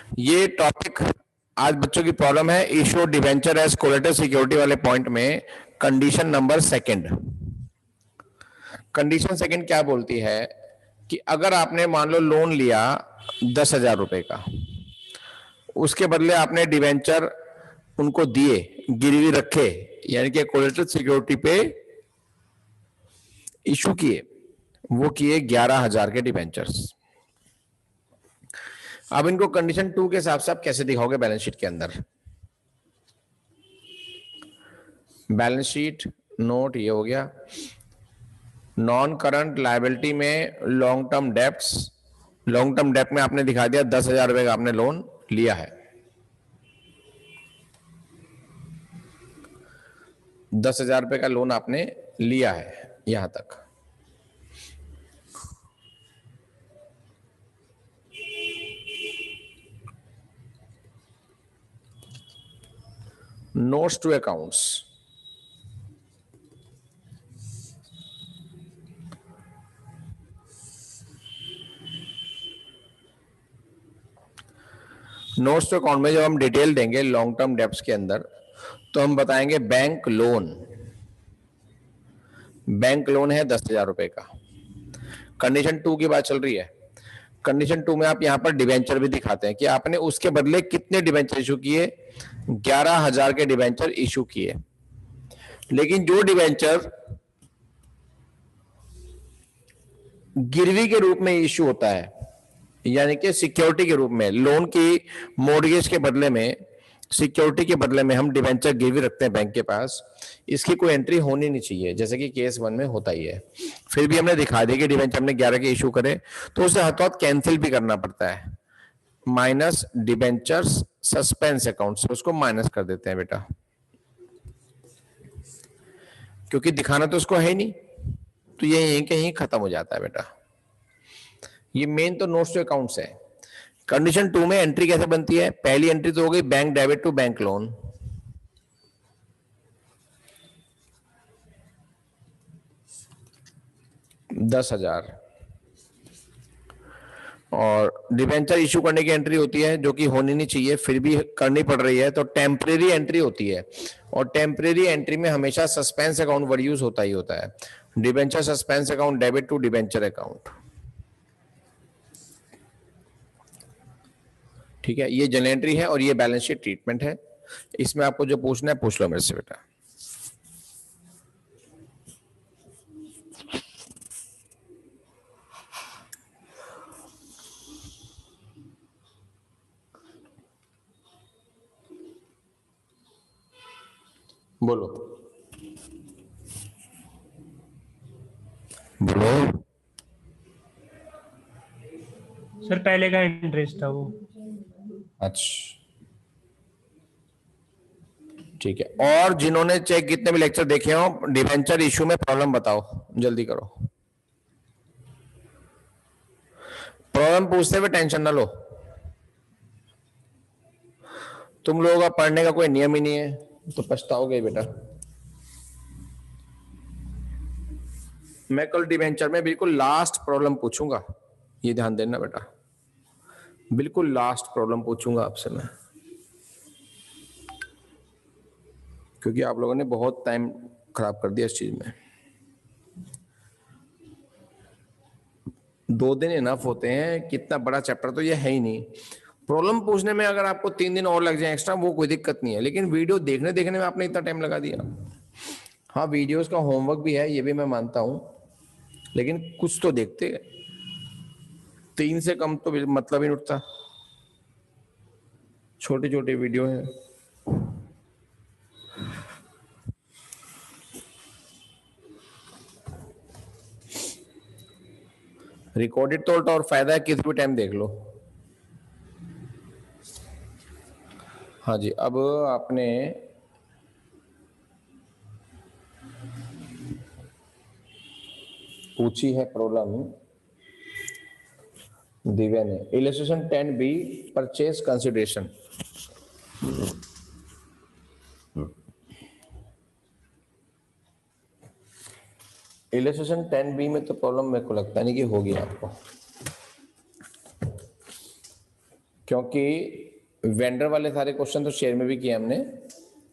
ये टॉपिक आज बच्चों की प्रॉब्लम है issue debenture as collateral security वाले पॉइंट में। Condition number second, condition second क्या बोलती है कि अगर आपने मान लो लोन लिया 10,000 रुपए का, उसके बदले आपने डिवेंचर उनको दिए, गिरवी रखे, यानी कि कोलेटरल सिक्योरिटी पे इशू किए, वो किए 11,000 के डिवेंचर्स। अब इनको कंडीशन 2 के हिसाब से आप कैसे दिखाओगे बैलेंस शीट के अंदर? बैलेंस शीट नोट ये हो गया। नॉन करंट लायबिलिटी में long term debts, long term डेप्ट में आपने दिखा दिया 10,000 रुपए का आपने लोन लिया है, 10,000 रुपए का लोन आपने लिया है यहां तक। Notes to accounts, notes to account में जब हम डिटेल देंगे लॉन्ग टर्म डेप्ट्स के अंदर, तो हम बताएंगे बैंक लोन, बैंक लोन है 10,000 रुपए का। कंडीशन 2 की बात चल रही है। कंडीशन 2 में आप यहां पर डिवेंचर भी दिखाते हैं कि आपने उसके बदले कितने डिवेंचर इशू किए, 11,000 के डिवेंचर इशू किए। लेकिन जो डिवेंचर गिरवी के रूप में इशू होता है, यानी कि सिक्योरिटी के रूप में, लोन की मॉर्गेज के बदले में, सिक्योरिटी के बदले में हम डिवेंचर गिरवी रखते हैं बैंक के पास, इसकी कोई एंट्री होनी नहीं चाहिए, जैसे कि केस 1 में होता ही है। फिर भी हमने दिखा दिया कि डिवेंचर हमने 11 के इशू करे, तो उसे हाथों हाथ कैंसिल भी करना पड़ता है। माइनस डिवेंचर्स सस्पेंस अकाउंट से उसको माइनस कर देते हैं बेटा, क्योंकि दिखाना तो उसको है ही नहीं, तो ये यहीं कहीं खत्म हो जाता है बेटा। ये मेन तो नोट्स टू अकाउंट्स है। कंडीशन 2 में एंट्री कैसे बनती है? पहली एंट्री तो हो गई bank debit to bank loan, $10,000, और डिवेंचर इशू करने की एंट्री होती है जो कि होनी नहीं चाहिए, फिर भी करनी पड़ रही है, तो टेम्परेरी एंट्री होती है। और टेम्परेरी एंट्री में हमेशा सस्पेंस अकाउंट वर्ड यूज होता ही होता है। Debenture suspense account debit to debenture account, ठीक है। ये जनरल एंट्री है और ये बैलेंस शीट ट्रीटमेंट है। इसमें आपको जो पूछना है पूछ लो मेरे से बेटा। बोलो बोलो। सर पहले का इंटरेस्ट था वो। अच्छा ठीक है। और जिन्होंने चेक कितने भी लेक्चर देखे हो, डिवेंचर इशू में प्रॉब्लम बताओ, जल्दी करो। प्रॉब्लम पूछते हुए टेंशन ना लो, तुम लोगों का पढ़ने का कोई नियम ही नहीं है, तो पछताओगे बेटा। मैं कल डिवेंचर में बिल्कुल लास्ट प्रॉब्लम पूछूंगा, ये ध्यान देना बेटा, बिल्कुल लास्ट प्रॉब्लम पूछूंगा आपसे मैं, क्योंकि आप लोगों ने बहुत टाइम खराब कर दिया इस चीज में। 2 दिन इनफ होते हैं, कितना बड़ा चैप्टर तो ये है ही नहीं। प्रॉब्लम पूछने में अगर आपको 3 दिन और लग जाए एक्स्ट्रा, वो कोई दिक्कत नहीं है, लेकिन वीडियो देखने देखने में आपने इतना टाइम लगा दिया। हाँ वीडियोस का होमवर्क भी है, ये भी मैं मानता हूं, लेकिन कुछ तो देखते, 3 से कम तो मतलब ही नहीं उठता, छोटे छोटे वीडियो हैं। रिकॉर्डेड तो उल्टा और फायदा है, किसी भी टाइम देख लो। हाँ जी, अब आपने पूछी है प्रॉब्लम दिव्या ने, illustration 10B purchase consideration. Illustration 10B में तो प्रॉब्लम मेरे को लगता नहीं कि होगी आपको। क्योंकि वेंडर वाले सारे क्वेश्चन तो शेयर में भी किए हमने,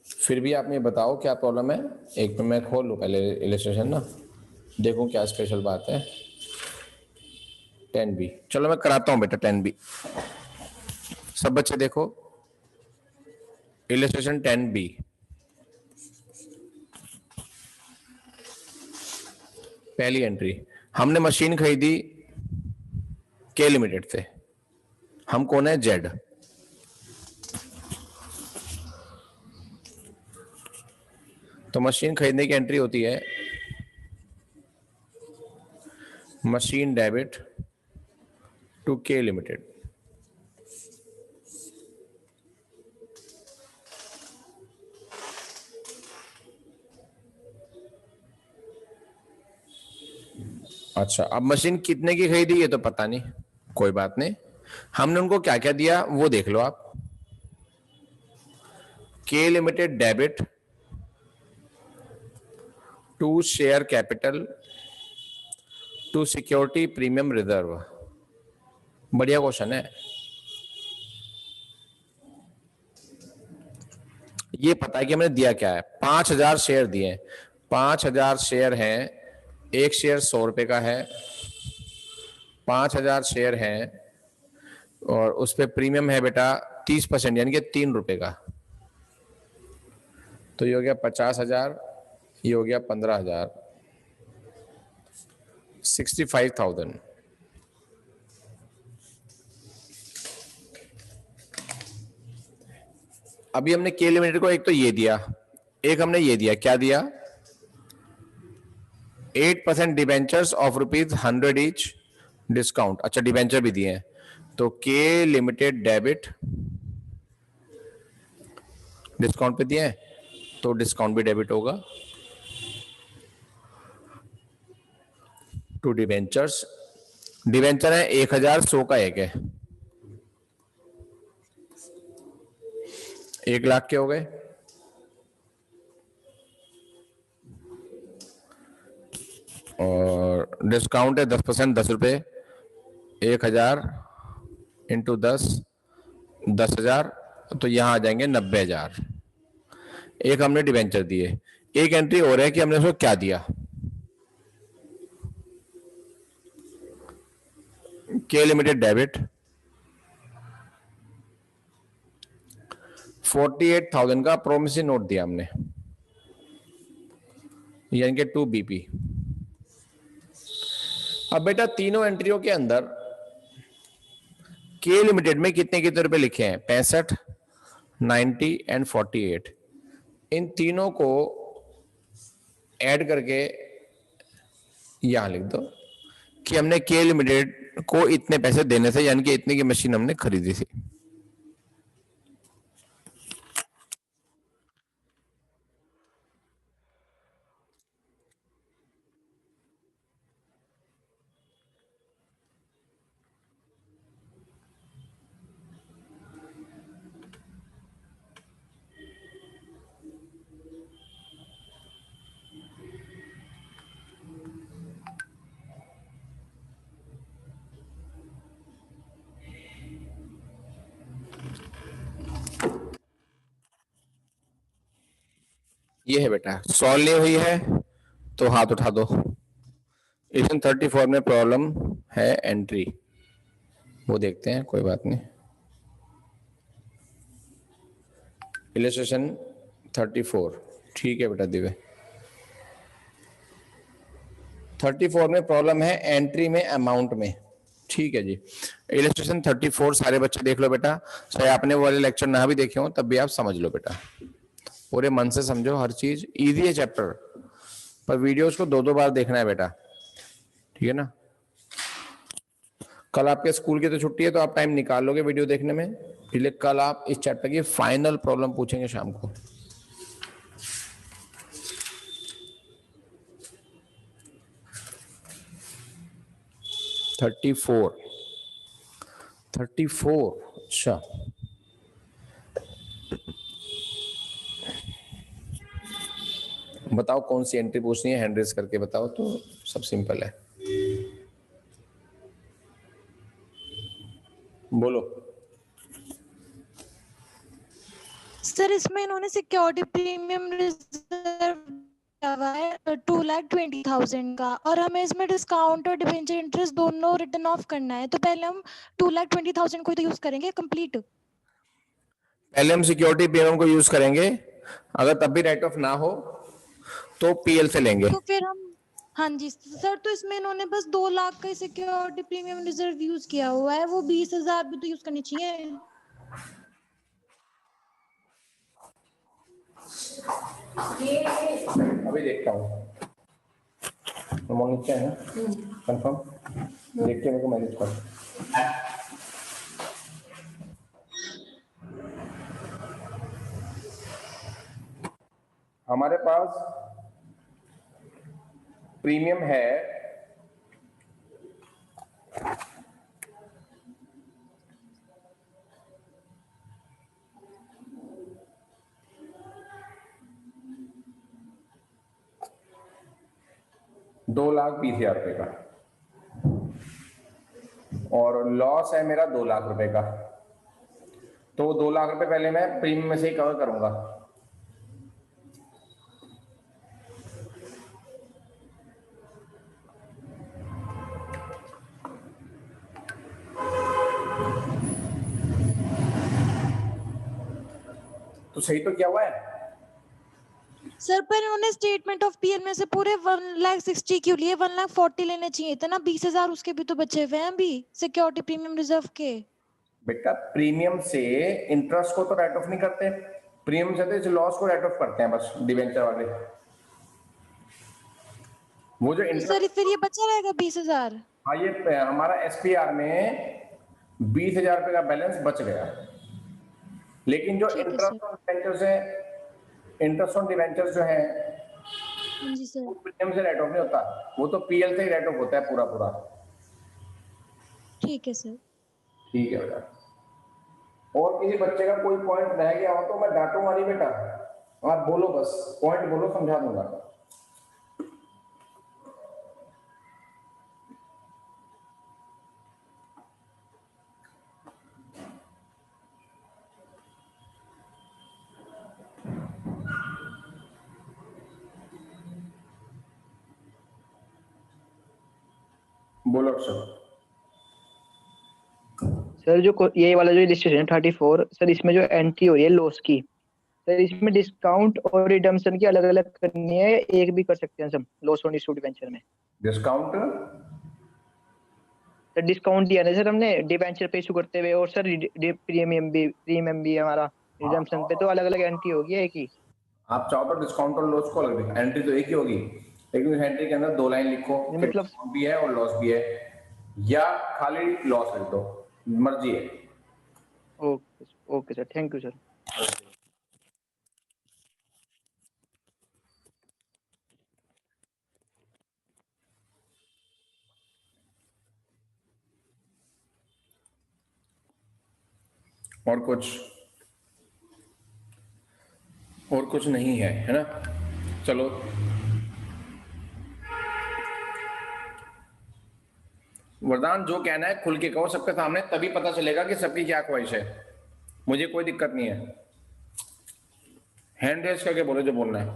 फिर भी आप ये बताओ क्या प्रॉब्लम है। एक मिनट मैं खोल लूँ पहले इलस्ट्रेशन ना, देखूं क्या स्पेशल बात है। 10B, चलो मैं कराता हूँ बेटा 10B। सब बच्चे देखो इलस्ट्रेशन 10B। पहली एंट्री, हमने मशीन खरीदी के लिमिटेड से। हम कौन है? जेड। तो मशीन खरीदने की एंट्री होती है मशीन डेबिट टू के लिमिटेड। अच्छा, अब मशीन कितने की खरीदी ये तो पता नहीं, कोई बात नहीं। हमने उनको क्या क्या दिया वो देख लो आप। K limited debit to share capital to security premium reserve. बढ़िया क्वेश्चन है। ये पता है कि हमने दिया क्या है। 5,000 शेयर दिए। 5,000 शेयर हैं, एक शेयर 100 रुपए का है। 5,000 शेयर हैं और उस पर प्रीमियम है बेटा 30%, यानी कि 3 रुपए का। तो ये हो गया 50,000, ये हो गया 15,000, 65,000। अभी हमने के लिमिटेड को एक तो ये दिया, एक हमने ये दिया, क्या दिया? 8% डिबेंचर्स ऑफ ₹100 ईच डिस्काउंट। अच्छा, डिबेंचर भी दिए हैं। तो के लिमिटेड डेबिट डिस्काउंट पे दिए हैं तो डिस्काउंट भी डेबिट होगा टू डिबेंचर्स। डिबेंचर है 1,000, 100 का एक है, 1,00,000 के हो गए। और डिस्काउंट है 10%, 10 रुपए। 1,000 इंटू 10, 10,000, तो यहां आ जाएंगे 90,000। एक हमने डिबेंचर दिए। एक एंट्री और है कि हमने उसको क्या दिया। के लिमिटेड डेबिट 48,000 का प्रोमिसरी नोट दिया हमने, यानी कि 2BP। अब बेटा तीनों एंट्रियों के अंदर के लिमिटेड में कितने कितने रुपए लिखे हैं? 65, 90 एंड 48। इन तीनों को ऐड करके यहां लिख दो कि हमने के लिमिटेड को इतने पैसे देने थे, यानी कि इतने की मशीन हमने खरीदी थी। ये है बेटा, सॉल्व नहीं हुई है तो हाथ उठा दो। इलेक्शन 34 में प्रॉब्लम है एंट्री, वो देखते हैं, कोई बात नहीं। इलस्ट्रेशन 34, ठीक है बेटा दिव्य। 34 में प्रॉब्लम है एंट्री में, अमाउंट में। ठीक है जी। इलस्ट्रेशन 34 सारे बच्चे देख लो बेटा, चाहे आपने वो वाले लेक्चर ना भी देखे हो तब भी आप समझ लो बेटा, पूरे मन से समझो। हर चीज इजी है चैप्टर, पर वीडियोस को 2-2 बार देखना है बेटा, ठीक है ना। कल आपके स्कूल की तो छुट्टी है तो आप टाइम निकाल लोगे वीडियो देखने में, इसलिए कल आप इस चैप्टर की फाइनल प्रॉब्लम पूछेंगे शाम को। थर्टी फोर, अच्छा। बताओ कौन सी एंट्री पूछनी है, हैंड रेज करके बताओ तो सब सिंपल है, बोलो। सर इसमें इन्होंने सिक्योरिटी प्रीमियम रिजर्व किया हुआ है 2,20,000 का, और हमें इसमें डिस्काउंट और डिबेंचर इंटरेस्ट दोनों रिटर्न ऑफ करना है। तो पहले हम 2,20,000 को तो यूज करेंगे कंप्लीट। पहले हम सिक्योरिटी प्रीमियम को यूज करेंगे, अगर तब भी राइट ऑफ ना हो तो पीएल से लेंगे। तो फिर हम, हाँ जी सर, तो इसमें इन्होंने बस 2 लाख का सिक्योरिटी प्रीमियम रिजर्व यूज किया हुआ है, वो 20,000 भी तो यूज करनी चाहिए। अभी देखता हूँ, मोनिका है ना, कंफर्म देख के मेरे को मैनेज कर। हमारे पास प्रीमियम है 2,20,000 रुपए का, और लॉस है मेरा 2 लाख रुपए का। तो 2 लाख रुपए पहले मैं प्रीमियम में से ही कवर करूंगा। तो सही तो क्या हुआ है सर, पर इन्होंने स्टेटमेंट ऑफ पीएल में से पूरे 1,60,000 क्यों लिए? 1,40,000 लेने चाहिए थे ना, 20,000 उसके भी तो बचे हुए हैं अभी सिक्योरिटी प्रीमियम रिजर्व के। बेटा? प्रीमियम से इंटरेस्ट को तो राइट ऑफ नहीं करते, प्रीमियम से तो इस लॉस को राइट ऑफ करते हैं बस डिबेंचर वाले। वो जो तो इंटरेस्ट, सर फिर ये बचा रहेगा 20,000। हाँ ये हमारा एसपीआर में 20,000 रुपए का बैलेंस बच गया, लेकिन जो ठीक है सर। इंटरेस्ट ऑन डिबेंचर्स है, इंटरेस्ट ऑन डिबेंचर्स जो है हाँ जी सर। वो प्रीमियम से राइट ऑफ नहीं होता, वो तो पीएल से ही राइट ऑफ होता है पूरा पूरा। ठीक है सर। ठीक है बेटा। और किसी बच्चे का कोई पॉइंट रह गया हो तो मैं डांटूंगा नहीं बेटा, आप बोलो, बस पॉइंट बोलो, समझा दूंगा। बोलो अक्षर। सर जो ये वाला जो रजिस्ट्रेशन है 34, सर इसमें जो एंट्री हो रही है लॉस की, सर इसमें डिस्काउंट और रिडम्पशन की अलग अलग करनी है, एक भी कर सकते हैं सब लॉस ऑन इशू डिबेंचर में? डिस्काउंट? सर डिस्काउंट दिया ना सर हमने डिबेंचर पे इशू करते हुए, और सर प्रीमियम भी हमारा रिडम्पशन पे, तो अलग अलग एंट्री होगी एक ही। आप चाहो तो डिस्काउंट और लॉस को अलग लिखो, एंट्री तो एक ही होगी, लेकिन उस एंट्री के अंदर 2 लाइन लिखो कि मतलब डिस्काउंट भी है और लॉस भी है, या खाली लॉस लिख दो, मर्जी है। Okay okay sir, thank you sir. और कुछ नहीं है, है ना? चलो वरदान, जो कहना है खुल के कहो सबके सामने, तभी पता चलेगा कि सबकी क्या ख्वाहिश है। मुझे कोई दिक्कत नहीं है, हैंड रेस करके बोलो जो बोलना है,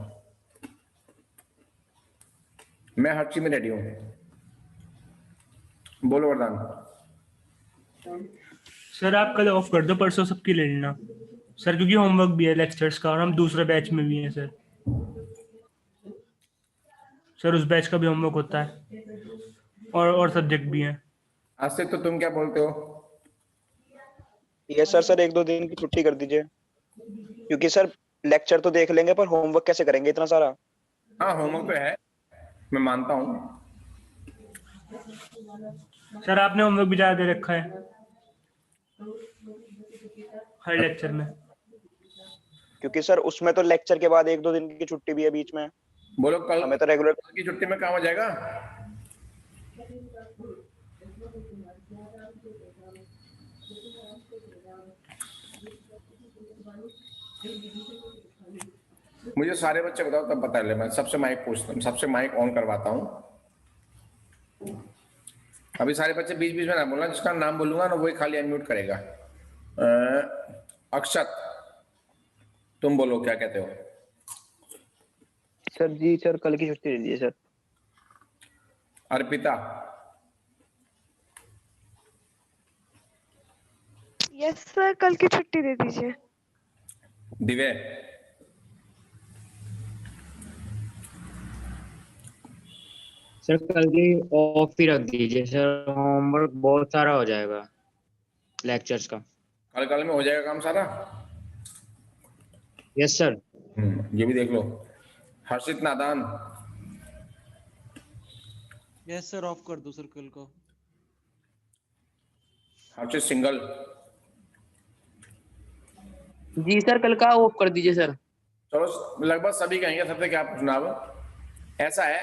मैं हर चीज में रेडी हूं। बोलो वरदान। सर आप कल ऑफ कर दो, परसों सबकी ले लेना सर, क्योंकि होमवर्क भी है लेक्चर्स का, और हम दूसरे बैच में भी हैं सर। सर उस बैच का भी होमवर्क होता है, और सब्जेक्ट भी हैं। आज से तो तुम क्या बोलते हो? यस सर, सर 1-2 दिन की छुट्टी कर दीजिए, क्योंकि सर लेक्चर तो देख लेंगे पर होमवर्क कैसे करेंगे इतना सारा? हाँ होमवर्क तो है, मैं मानता हूँ। सर आपने होमवर्क भी ज्यादा दे रखा है हर लेक्चर में। क्योंकि सर उसमें तो लेक्चर के बाद 1-2 दिन की छुट्टी भी है बीच में। बोलो कल हमें तो रेगुलर की छुट्टी में काम हो जाएगा? मुझे सारे बच्चे बताओ तब बता ले, मैं सबसे माइक पूछता हूँ, सबसे माइक ऑन करवाता हूँ। अभी सारे बच्चे बीच बीच में ना बोलना, जिसका नाम बोलूंगा ना वही खाली अनम्यूट करेगा। अक्षत, तुम बोलो क्या कहते हो? सर जी सर कल की छुट्टी दे दीजिए सर। अर्पिता, यस सर, कल की छुट्टी दे दीजिए। दिव्य, सर कल की ऑफ ही रख दीजिए सर, होमवर्क बहुत सारा हो जाएगा लेक्चर्स का। कल में हो जाएगा काम सारा। Yes sir. ये भी देख लो। हर्षित नादान, यस सर, ऑफ कर दो सर कल को। हर्षित सिंगल, जी सर कल का ऑफ कर दीजिए सर। चलो लगभग सभी कहेंगे, सबसे क्या पूछना अब। ऐसा है,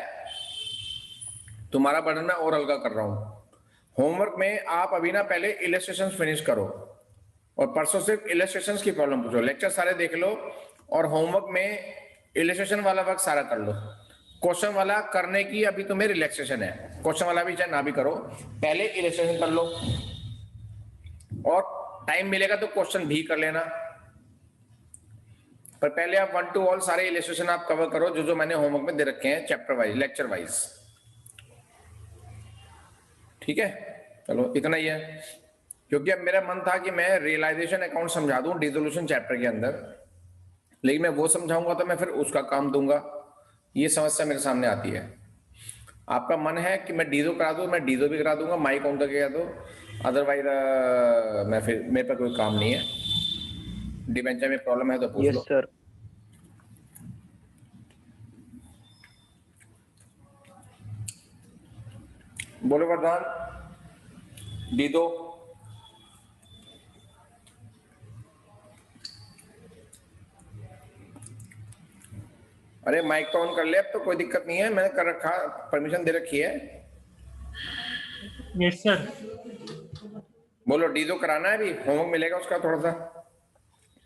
तुम्हारा बर्डन मैं और हल्का कर रहा हूं। होमवर्क में आप अभी ना पहले इलस्ट्रेशंस फिनिश करो और परसों सिर्फ इलस्ट्रेशंस की प्रॉब्लम पूछो। लेक्चर सारे देख लो और होमवर्क में इलस्ट्रेशन वाला वर्क सारा कर लो। क्वेश्चन वाला करने की अभी तुम्हें रिलैक्सेशन है, क्वेश्चन वाला भी चाहे ना भी करो, पहले इलस्ट्रेशन कर लो और टाइम मिलेगा तो क्वेश्चन भी कर लेना। पर पहले आप 1 to all सारे इलस्ट्रेशन आप कवर करो जो जो मैंने होमवर्क में दे रखे हैं, चैप्टर वाइज, लेक्चर वाइज। ठीक है, चलो इतना ही है, क्योंकि अब मेरा मन था कि मैं रियलाइजेशन अकाउंट समझा दूं डिसोल्यूशन चैप्टर के अंदर, लेकिन मैं वो समझाऊंगा तो मैं फिर उसका काम दूंगा। ये समस्या मेरे सामने आती है। आपका मन है कि मैं डीजो करा दूं, मैं डीजो भी करा दूंगा, माई काउंटर करा दो, अदरवाइज मैं फिर मेरे पर कोई काम नहीं है। डिबेंचर में प्रॉब्लम है तो पूछ यस लो। सर। बोलो वरदान, डीदो, अरे माइक तो ऑन कर ले, अब तो कोई दिक्कत नहीं है, मैंने कर रखा, परमिशन दे रखी है। Yes sir. बोलो डीजो कराना है, अभी होमवर्क मिलेगा उसका थोड़ा सा।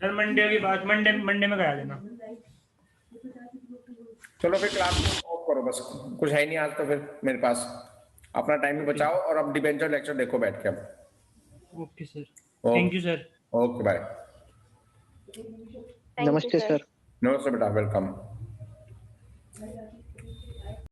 सर मंडे की बात, मंडे में करा देना। चलो फिर क्लास ऑफ करो बस, कुछ है नहीं आज तो फिर मेरे पास, अपना टाइम भी बचाओ और अब डिबेंचर लेक्चर देखो बैठ के अब। Okay sir, thank you sir. Okay bye. नमस्ते सर। नमस्ते बेटा, वेलकम।